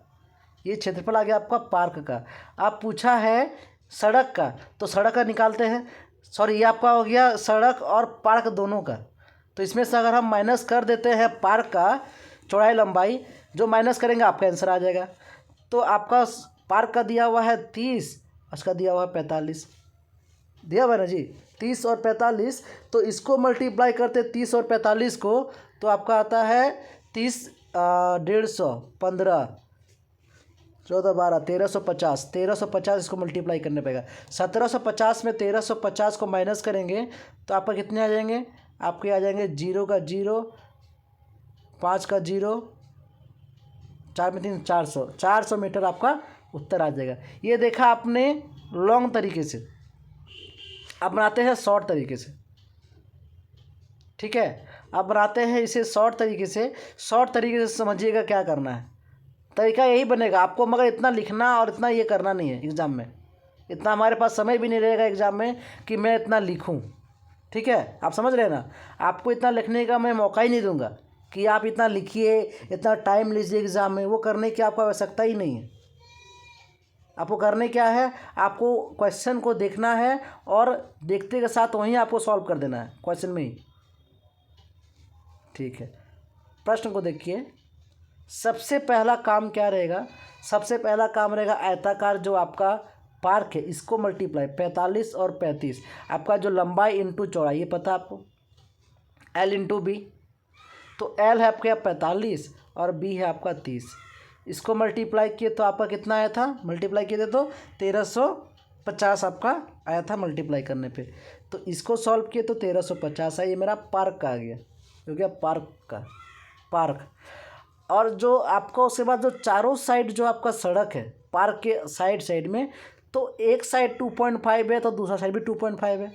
ये क्षेत्रफल आ गया आपका पार्क का। आप पूछा है सड़क का, तो सड़क का निकालते हैं। सॉरी, ये आपका हो गया सड़क और पार्क दोनों का। तो इसमें से अगर हम माइनस कर देते हैं पार्क का चौड़ाई लंबाई, जो माइनस करेंगे आपका आंसर आ जाएगा। तो आपका पार्क का दिया हुआ है 30, उसका दिया हुआ है 45, दिया हुआ है ना जी 30 और 45। तो इसको मल्टीप्लाई करते 30 और 45 को, तो आपका आता है 30 150 15 14 12 1350, 1350 इसको मल्टीप्लाई करने पड़ेगा। 1750 में 1350 को माइनस करेंगे तो आपका कितने आ जाएंगे, आपके आ जाएंगे 0 का 0, 5 का 0, 4 में 3 400, 400 मीटर आपका उत्तर आ जाएगा। ये देखा आपने लॉन्ग तरीके से। अब बनाते हैं शॉर्ट तरीके से, ठीक है। अब बनाते हैं इसे शॉर्ट तरीके से। शॉर्ट तरीके से समझिएगा क्या करना है, तरीका यही बनेगा आपको, मगर इतना लिखना और इतना ये करना नहीं है एग्ज़ाम में। इतना हमारे पास समय भी नहीं रहेगा एग्ज़ाम में कि मैं इतना लिखूं, ठीक है। आप समझ रहे हैं ना, आपको इतना लिखने का मैं मौका ही नहीं दूंगा कि आप इतना लिखिए, इतना टाइम लीजिए एग्ज़ाम में। वो करने की आपको आवश्यकता ही नहीं है। आपको करने क्या है, आपको क्वेश्चन को देखना है और देखते के साथ वहीं आपको सॉल्व कर देना है क्वेश्चन में ही, ठीक है। प्रश्न को देखिए। सबसे पहला काम क्या रहेगा, सबसे पहला काम रहेगा आयताकार जो आपका पार्क है इसको मल्टीप्लाई 45 और 35, आपका जो लंबाई इंटू चौड़ाई, ये पता आपको L इंटू बी। तो L है आपके 45 और B है आपका 30, इसको मल्टीप्लाई किए तो आपका कितना आया था, मल्टीप्लाई किए थे तो 1350 आपका आया था मल्टीप्लाई करने पे। तो इसको सॉल्व किए तो 1350 है, ये मेरा पार्क का आ गया, हो गया पार्क का पार्क। और जो आपको उसके बाद जो चारों साइड जो आपका सड़क है पार्क के साइड में, तो एक साइड 2.5 है तो दूसरा साइड भी 2.5 है।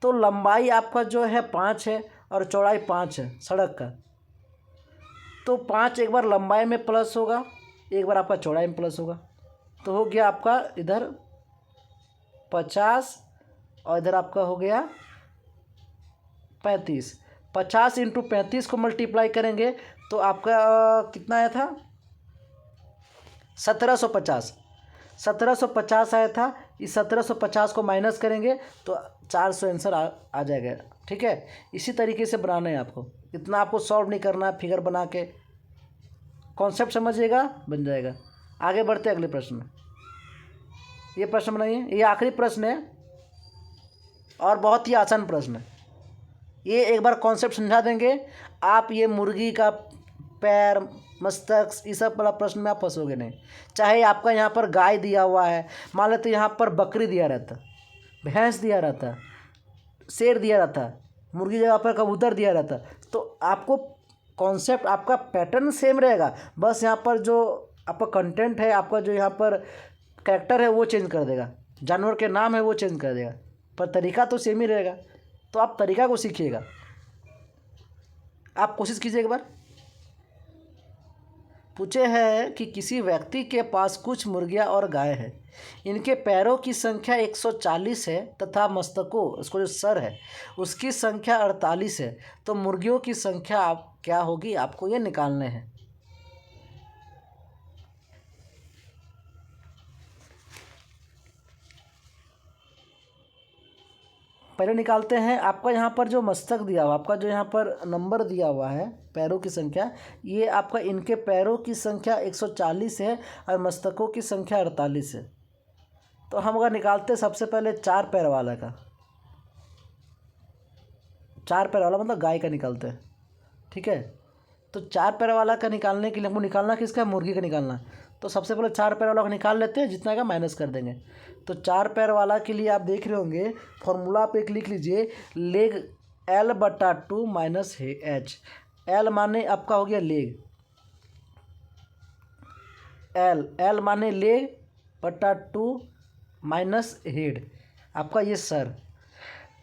तो लंबाई आपका जो है 5 है और चौड़ाई 5 है सड़क का। तो 5 एक बार लंबाई में प्लस होगा, एक बार आपका चौड़ाई में प्लस होगा, तो हो गया आपका इधर 50 और इधर आपका हो गया 35। 50 इंटू 35 को मल्टीप्लाई करेंगे तो आपका कितना आया था, 1750, 1750 आया था। इस 1750 को माइनस करेंगे तो 400 आंसर आ जाएगा, ठीक है। इसी तरीके से बनाना है आपको, इतना आपको सॉल्व नहीं करना है, फिगर बना के कॉन्सेप्ट समझिएगा बन जाएगा। आगे बढ़ते अगले प्रश्न में। ये प्रश्न बनाइए, ये आखिरी प्रश्न है और बहुत ही आसान प्रश्न है। ये एक बार कॉन्सेप्ट समझा देंगे आप, ये मुर्गी का पैर मस्तक ये सब वाला प्रश्न में आप फंसोगे नहीं। चाहे आपका यहाँ पर गाय दिया हुआ है, मान लेते यहाँ पर बकरी दिया रहता, भैंस दिया रहता, शेर दिया रहता, मुर्गी जगह पर कबूतर दिया रहता, तो आपको कॉन्सेप्ट आपका पैटर्न सेम रहेगा, बस यहाँ पर जो आपका कंटेंट है, आपका जो यहाँ पर कैरेक्टर है वो चेंज कर देगा, जानवर के नाम है वो चेंज कर देगा, पर तरीका तो सेम ही रहेगा। तो आप तरीका को सीखिएगा, आप कोशिश कीजिए एक बार। पूछे है कि किसी व्यक्ति के पास कुछ मुर्गियां और गाय है, इनके पैरों की संख्या 140 है तथा मस्तकों, उसको जो सर है उसकी संख्या 48 है, तो मुर्गियों की संख्या आप क्या होगी, आपको ये निकालने हैं। पहले निकालते हैं। आपका यहाँ पर जो मस्तक दिया हुआ, आपका जो यहाँ पर नंबर दिया हुआ है पैरों की संख्या, ये आपका इनके पैरों की संख्या 140 है और मस्तकों की संख्या 48 है। तो हम अगर निकालते सबसे पहले 4 पैर वाला का, 4 पैर वाला मतलब गाय का निकालते हैं, ठीक है। तो 4 पैर वाला का निकालने के लिए हमको निकालना किसका, मुर्गी का निकालना। तो सबसे पहले 4 पैर वाला का निकाल लेते हैं, जितना का माइनस कर देंगे। तो 4 पैर वाला के लिए आप देख रहे होंगे फॉर्मूला पे एक लिख लीजिए, leg L/2 minus H। L माने आपका हो गया लेग, L माने लेग/2 माइनस हेड, आपका ये सर।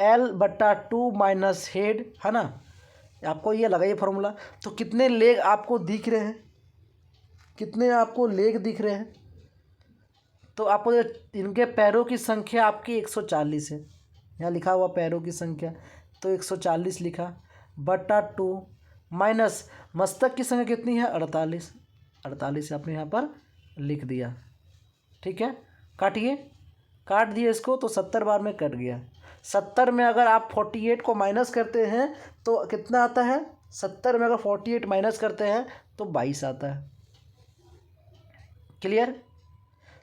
L/2 माइनस हेड, है ना, आपको ये लगाइए फॉर्मूला। तो कितने लेग आपको दिख रहे हैं, कितने आपको लेग दिख रहे हैं, तो आपको इनके पैरों की संख्या आपकी 140 है, यहाँ लिखा हुआ पैरों की संख्या, तो 140 लिखा, बटा 2 माइनस मस्तक की संख्या कितनी है 48, 48 आपने यहाँ पर लिख दिया। ठीक है, काटिए, काट दिए इसको, तो 70 बार में कट गया। 70 में अगर आप 48 को माइनस करते हैं तो कितना आता है, 70 में अगर 48 माइनस करते हैं तो 22 आता है। क्लियर,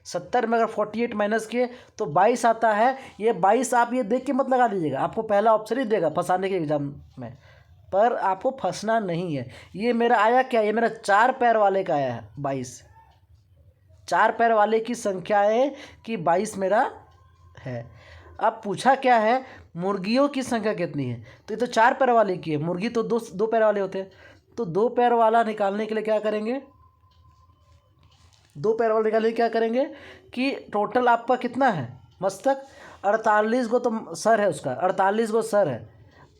70 में अगर 48 माइनस किए तो 22 आता है। ये 22 आप ये देख के मत लगा लीजिएगा, आपको पहला ऑप्शन ही देगा फंसाने के एग्जाम में, पर आपको फंसना नहीं है। ये मेरा आया क्या, ये मेरा 4 पैर वाले का आया है 22, 4 पैर वाले की संख्या है कि 22 मेरा है। अब पूछा क्या है, मुर्गियों की संख्या कितनी है, तो ये तो 4 पैर वाले की है, मुर्गी तो दो पैर वाले होते हैं, तो 2 पैर वाला निकालने के लिए क्या करेंगे, 2 पैर वाला निकालने के लिए क्या करेंगे कि टोटल आपका कितना है मस्तक, 48 गो तो सर है उसका, 48 गो सर है,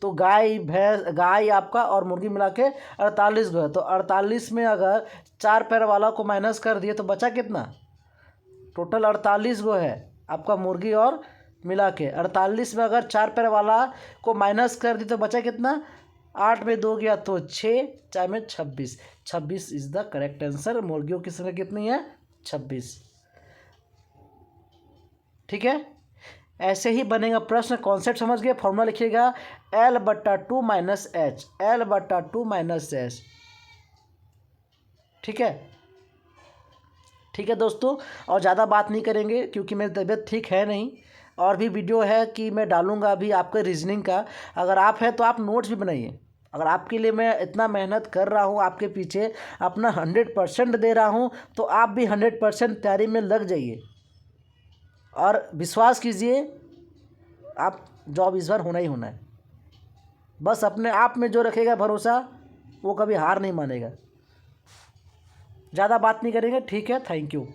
तो गाय भैंस, गाय आपका और मुर्गी मिला के 48 गो है, तो 48 में अगर 4 पैर वाला को माइनस कर दिए तो बचा कितना, टोटल 48 गो है आपका मुर्गी और मिला के। 48 में अगर 4 पैर वाला को माइनस कर दिए तो बचा कितना, 8 में 2 गया तो 6, 4 में 26, 26 इज द करेक्ट आंसर। मुर्गियों की संख्या कितनी है 26। ठीक है, ऐसे ही बनेगा प्रश्न। कॉन्सेप्ट समझ गए, फॉर्मूला लिखिएगा L/2 minus H, L/2 minus H. ठीक है, ठीक है दोस्तों, और ज़्यादा बात नहीं करेंगे क्योंकि मेरी तबीयत ठीक है नहीं, और भी वीडियो है कि मैं डालूंगा अभी आपके रीजनिंग का। अगर आप है तो आप नोट्स भी बनाइए, अगर आपके लिए मैं इतना मेहनत कर रहा हूँ, आपके पीछे अपना 100% दे रहा हूँ, तो आप भी 100% तैयारी में लग जाइए और विश्वास कीजिए आप जॉब इस बार होना ही होना है। बस अपने आप में जो रखेगा भरोसा वो कभी हार नहीं मानेगा। ज़्यादा बात नहीं करेंगे, ठीक है, थैंक यू।